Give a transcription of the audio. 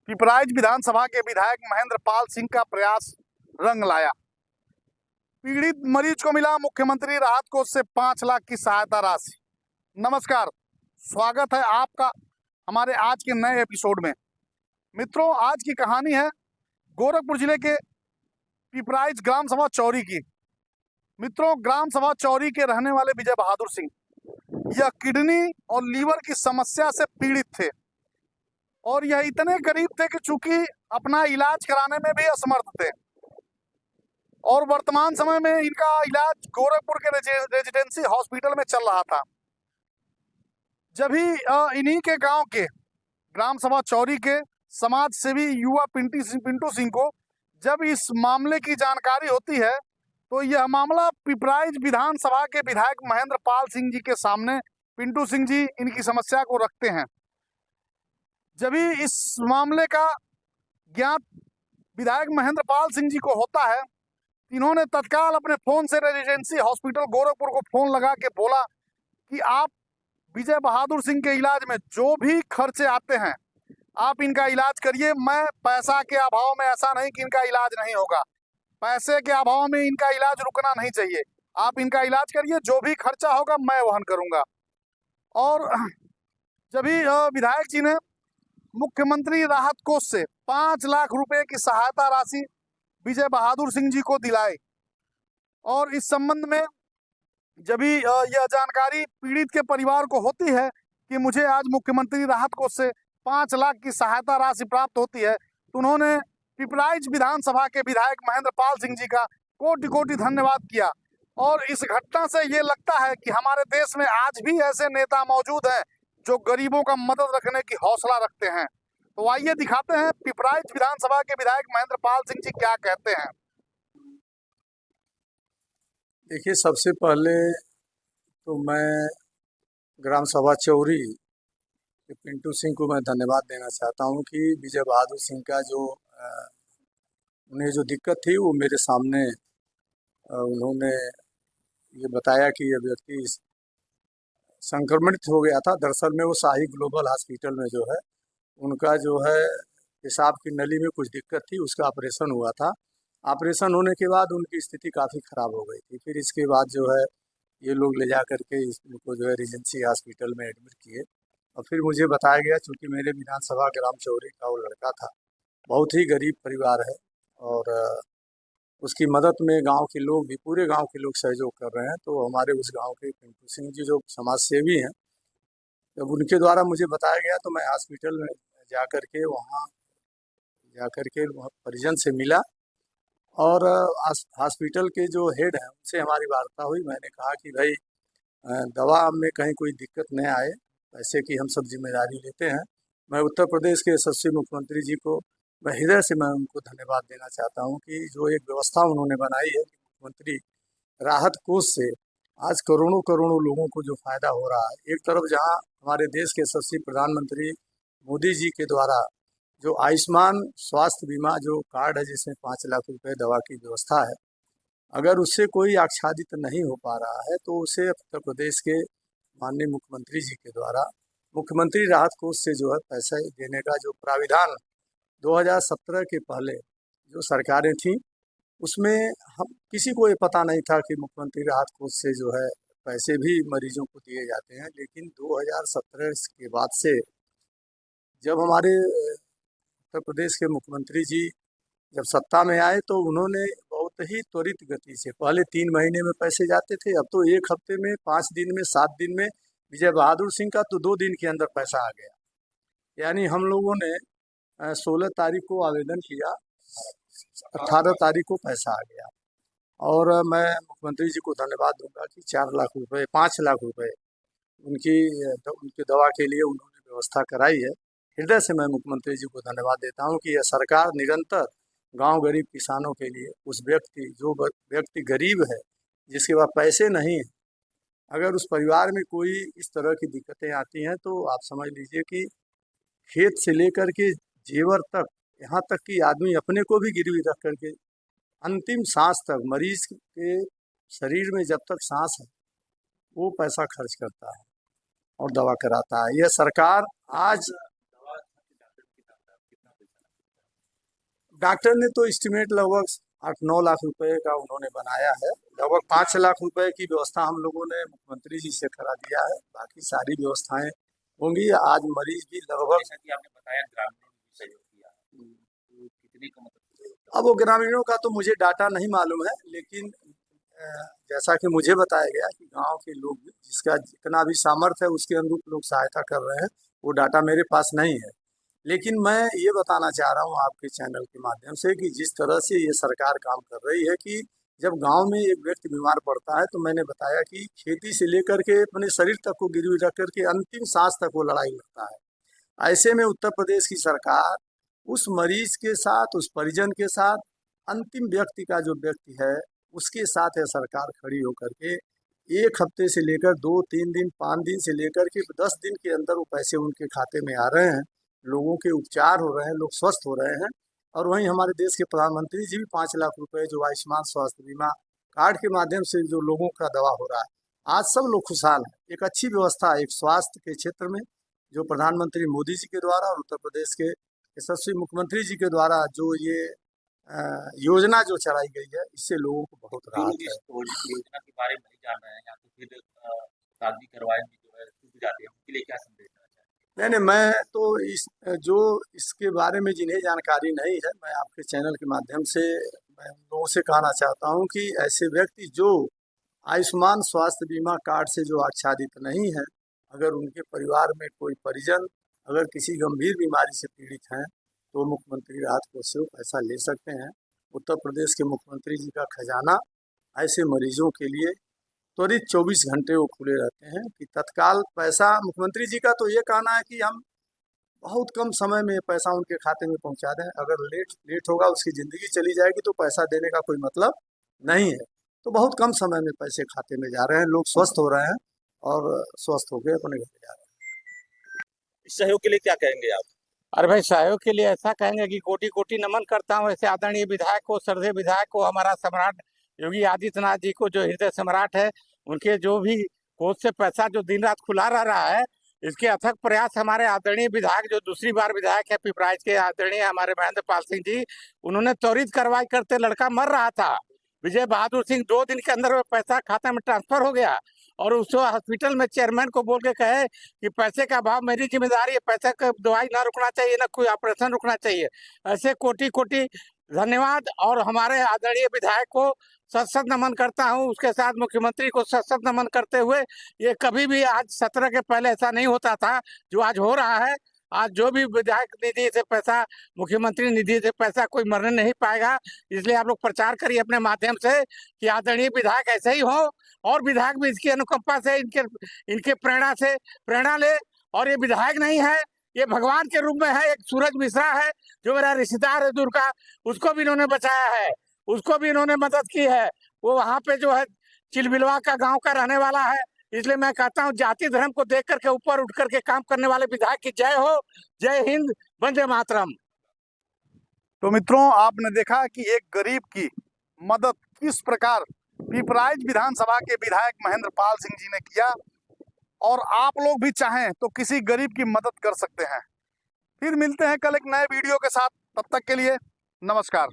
पिपराइच विधानसभा के विधायक महेंद्र पाल सिंह का प्रयास रंग लाया। पीड़ित मरीज को मिला मुख्यमंत्री राहत कोष से 5 लाख की सहायता राशि। नमस्कार, स्वागत है आपका हमारे आज के नए एपिसोड में। मित्रों, आज की कहानी है गोरखपुर जिले के पिपराइच ग्राम सभा चौरी की। मित्रों, ग्राम सभा चौरी के रहने वाले विजय बहादुर सिंह यह किडनी और लीवर की समस्या से पीड़ित थे और यह इतने गरीब थे कि चूंकि अपना इलाज कराने में भी असमर्थ थे और वर्तमान समय में इनका इलाज गोरखपुर के रेजिडेंसी हॉस्पिटल में चल रहा था। जब ही इन्हीं के गांव के ग्राम सभा चौरी के समाज सेवी युवा पिंटू सिंह को जब इस मामले की जानकारी होती है तो यह मामला पिपराइच विधानसभा के विधायक महेंद्र पाल सिंह जी के सामने पिंटू सिंह जी इनकी समस्या को रखते हैं। जब ही इस मामले का ज्ञात विधायक महेंद्र पाल सिंह जी को होता है, इन्होंने तत्काल अपने फोन से रेजिडेंसी हॉस्पिटल गोरखपुर को फोन लगा के बोला कि आप विजय बहादुर सिंह के इलाज में जो भी खर्चे आते हैं आप इनका इलाज करिए। मैं पैसा के अभाव में, ऐसा नहीं कि इनका इलाज नहीं होगा, पैसे के अभाव में इनका इलाज रुकना नहीं चाहिए, आप इनका इलाज करिए, जो भी खर्चा होगा मैं वहन करूंगा। और जब ही विधायक जी ने मुख्यमंत्री राहत कोष से 5 लाख रुपए की सहायता राशि विजय बहादुर सिंह जी को दिलाई और इस संबंध में जब भी यह जानकारी पीड़ित के परिवार को होती है कि मुझे आज मुख्यमंत्री राहत कोष से 5 लाख की सहायता राशि प्राप्त होती है, तो उन्होंने पिपराइच विधानसभा के विधायक महेंद्र पाल सिंह जी का कोटि कोटि धन्यवाद किया। और इस घटना से ये लगता है कि हमारे देश में आज भी ऐसे नेता मौजूद हैं जो गरीबों का मदद रखने की हौसला रखते हैं। तो आइए दिखाते हैं पिपराइच विधानसभा के विधायक महेंद्र पाल सिंह जी क्या कहते हैं। देखिए, सबसे पहले तो मैं ग्राम सभा चौरी के पिंटू सिंह को मैं धन्यवाद देना चाहता हूं कि विजय बहादुर सिंह का उन्हें जो दिक्कत थी वो मेरे सामने उन्होंने ये बताया कि यह व्यक्ति संक्रमित हो गया था। दरअसल में वो शाही ग्लोबल हॉस्पिटल में जो है उनका जो है पेशाब की नली में कुछ दिक्कत थी, उसका ऑपरेशन हुआ था। ऑपरेशन होने के बाद उनकी स्थिति काफ़ी ख़राब हो गई थी। फिर इसके बाद जो है ये लोग ले जा करके इनको जो है रीजेंसी हॉस्पिटल में एडमिट किए और फिर मुझे बताया गया, चूँकि मेरे विधानसभा ग्राम चौरी का वो लड़का था, बहुत ही गरीब परिवार है और उसकी मदद में गांव के लोग भी, पूरे गांव के लोग सहयोग कर रहे हैं। तो हमारे उस गांव के पिंटू सिंह जी जो समाज सेवी हैं, जब उनके द्वारा मुझे बताया गया तो मैं हॉस्पिटल में जा कर के वहाँ परिजन से मिला और हॉस्पिटल के जो हेड हैं उनसे हमारी वार्ता हुई। मैंने कहा कि भाई दवा में कहीं कोई दिक्कत न आए, पैसे की हम सब जिम्मेदारी लेते हैं। मैं उत्तर प्रदेश के यशस्वी मुख्यमंत्री जी को मैं हृदय से मैं उनको धन्यवाद देना चाहता हूं कि जो एक व्यवस्था उन्होंने बनाई है कि मुख्यमंत्री राहत कोष से आज करोड़ों करोड़ों लोगों को जो फायदा हो रहा है। एक तरफ जहां हमारे देश के यशस्वी प्रधानमंत्री मोदी जी के द्वारा जो आयुष्मान स्वास्थ्य बीमा जो कार्ड है जिसमें 5 लाख रुपए दवा की व्यवस्था है, अगर उससे कोई आच्छादित नहीं हो पा रहा है तो उसे उत्तर प्रदेश के माननीय मुख्यमंत्री जी के द्वारा मुख्यमंत्री राहत कोष से जो है पैसे देने का जो प्राविधान 2017 के पहले जो सरकारें थीं उसमें हम किसी को ये पता नहीं था कि मुख्यमंत्री राहत कोष से जो है पैसे भी मरीजों को दिए जाते हैं। लेकिन 2017 के बाद से जब हमारे उत्तर प्रदेश के मुख्यमंत्री जी जब सत्ता में आए तो उन्होंने बहुत ही त्वरित गति से, पहले 3 महीने में पैसे जाते थे, अब तो 1 हफ्ते में, 5 दिन में, 7 दिन में, विजय बहादुर सिंह का तो 2 दिन के अंदर पैसा आ गया। यानी हम लोगों ने 16 तारीख को आवेदन किया, 18 तारीख को पैसा आ गया। और मैं मुख्यमंत्री जी को धन्यवाद दूंगा कि 4 लाख रुपए, 5 लाख रुपए उनकी दवा के लिए उन्होंने व्यवस्था कराई है। हृदय से मैं मुख्यमंत्री जी को धन्यवाद देता हूं कि यह सरकार निरंतर गांव गरीब किसानों के लिए, उस व्यक्ति गरीब है जिसके पास पैसे नहीं है, अगर उस परिवार में कोई इस तरह की दिक्कतें आती हैं तो आप समझ लीजिए कि खेत से लेकर के जेवर तक, यहाँ तक कि आदमी अपने को भी गिरवी रख करके अंतिम सांस तक, मरीज के शरीर में जब तक सांस है वो पैसा खर्च करता है और दवा कराता है। यह सरकार आज डॉक्टर ने तो एस्टिमेट लगभग 8-9 लाख रुपए का उन्होंने बनाया है। लगभग 5 लाख रुपए की व्यवस्था हम लोगों ने मुख्यमंत्री जी से करा दिया है। बाकी सारी व्यवस्थाएं होंगी। आज मरीज भी लगभग, जैसा कि आपने बताया, ग्रामीणों ने भी सहयोग किया, तो कितनी का मतलब? अब वो ग्रामीणों का तो मुझे डाटा नहीं मालूम है, लेकिन जैसा कि मुझे बताया गया कि गांव के लोग जिसका जितना भी सामर्थ्य है उसके अनुरूप लोग सहायता कर रहे हैं। वो डाटा मेरे पास नहीं है, लेकिन मैं ये बताना चाह रहा हूँ आपके चैनल के माध्यम से कि जिस तरह से ये सरकार काम कर रही है कि जब गांव में एक व्यक्ति बीमार पड़ता है तो मैंने बताया कि खेती से लेकर के अपने शरीर तक को गिरवी रख करके अंतिम सांस तक वो लड़ाई लड़ता है। ऐसे में उत्तर प्रदेश की सरकार उस मरीज के साथ, उस परिजन के साथ, अंतिम व्यक्ति का जो व्यक्ति है उसके साथ है सरकार खड़ी होकर के। 1 हफ्ते से लेकर 2-3 दिन, 5 दिन से लेकर के 10 दिन के अंदर वो पैसे उनके खाते में आ रहे हैं। लोगों के उपचार हो रहे हैं, लोग स्वस्थ हो रहे हैं। और वहीं हमारे देश के प्रधानमंत्री जी भी 5 लाख रुपए जो आयुष्मान स्वास्थ्य बीमा कार्ड के माध्यम से जो लोगों का दवा हो रहा है, आज सब लोग खुशहाल हैं। एक अच्छी व्यवस्था है एक स्वास्थ्य के क्षेत्र में जो प्रधानमंत्री मोदी जी के द्वारा और उत्तर प्रदेश के यशस्वी मुख्यमंत्री जी के द्वारा जो ये योजना जो चलाई गई है, इससे लोगों को बहुत जो राहत लोग है। इस योजना के बारे में नहीं जान रहे हैं या तो फिर शादी करवाए भी जो है छूट जाते हैं, उनके लिए क्या संदेश देना चाहेंगे? नहीं, मैं तो जो इसके बारे में जिन्हें जानकारी नहीं है, मैं आपके चैनल के माध्यम से मैं उन लोगों से कहना चाहता हूं कि ऐसे व्यक्ति जो आयुष्मान स्वास्थ्य बीमा कार्ड से जो आच्छादित नहीं है, अगर उनके परिवार में कोई परिजन अगर किसी गंभीर बीमारी से पीड़ित हैं तो मुख्यमंत्री राहत कोष से वो पैसा ले सकते हैं। उत्तर प्रदेश के मुख्यमंत्री जी का खजाना ऐसे मरीजों के लिए त्वरित 24 घंटे वो खुले रहते हैं कि तत्काल पैसा, मुख्यमंत्री जी का तो ये कहना है कि हम बहुत कम समय में पैसा उनके खाते में पहुंचा दें। अगर लेट होगा उसकी ज़िंदगी चली जाएगी तो पैसा देने का कोई मतलब नहीं है। तो बहुत कम समय में पैसे खाते में जा रहे हैं, लोग स्वस्थ हो रहे हैं और स्वस्थ होकर अपने घर जा रहे हैं। इस सहयोग के लिए क्या कहेंगे आप? अरे भाई, सहयोग के लिए ऐसा कहेंगे कि कोटि कोटि नमन करता हूँ ऐसे आदरणीय विधायक को, श्रद्धेय विधायक को, हमारा सम्राट योगी आदित्यनाथ जी को, जो हृदय सम्राट है। उनके जो भी कोष से पैसा जो दिन रात खुला रह रहा है, इसके अथक प्रयास हमारे आदरणीय विधायक, जो दूसरी बार विधायक है पिपराइच के, आदरणीय हमारे महेंद्र पाल सिंह जी, उन्होंने त्वरित कार्रवाई करते, लड़का मर रहा था विजय बहादुर सिंह, 2 दिन के अंदर पैसा खाता में ट्रांसफर हो गया। और उस हॉस्पिटल में चेयरमैन को बोल के कहे कि पैसे का अभाव मेरी जिम्मेदारी है, पैसे का दवाई ना रुकना चाहिए, ना कोई ऑपरेशन रुकना चाहिए। ऐसे कोटि कोटि धन्यवाद। और हमारे आदरणीय विधायक को सत सत नमन करता हूं, उसके साथ मुख्यमंत्री को सत सत नमन करते हुए, ये कभी भी आज 17 के पहले ऐसा नहीं होता था जो आज हो रहा है। आज जो भी विधायक निधि से पैसा, मुख्यमंत्री निधि से पैसा कोई मरने नहीं पाएगा। इसलिए आप लोग प्रचार करिए अपने माध्यम से कि आदरणीय विधायक ऐसे ही हो, और विधायक भी इसकी अनुकंपा से, इनके प्रेरणा से प्रेरणा ले। और ये विधायक नहीं है, ये भगवान के रूप में है। एक सूरज मिश्रा है जो मेरा रिश्तेदार है दूर का, उसको भी इन्होंने बचाया है, उसको भी इन्होंने मदद की है। वो वहां पे जो है चिलबिलवा का गांव का रहने वाला है। इसलिए मैं कहता हूँ जाति धर्म को देख करके ऊपर उठ करके काम करने वाले विधायक की जय हो। जय हिंद, वंदे मातरम। तो मित्रों, आपने देखा कि एक गरीब की मदद किस प्रकार पिपराइच विधानसभा के विधायक महेंद्र पाल सिंह जी ने किया, और आप लोग भी चाहें तो किसी गरीब की मदद कर सकते हैं। फिर मिलते हैं कल एक नए वीडियो के साथ, तब तक के लिए नमस्कार।